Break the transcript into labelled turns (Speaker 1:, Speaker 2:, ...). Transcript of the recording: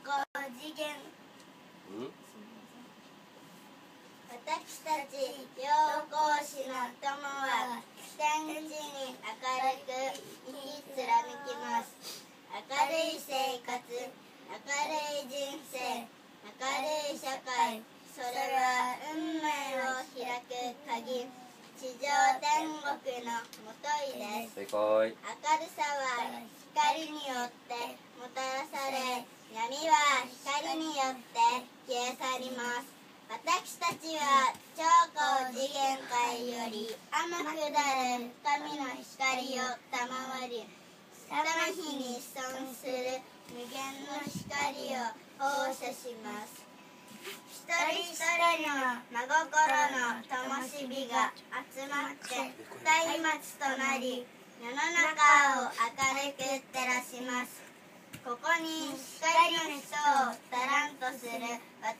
Speaker 1: 高次元。私たち陽光市の友は天地に明るく生き貫きます。明るい生活、明るい人生、明るい社会、それは運命を開く鍵、地上天国のもといです。明るさは光によってもたらされ、闇は光によって消え去ります。私たちは超高次元界より天下る神の光を賜り、魂に存する無限の光を放射します。一人一人の真心の灯火が集まって松明となり、世の中を明るく照らします。ここに光の人を足らんとする私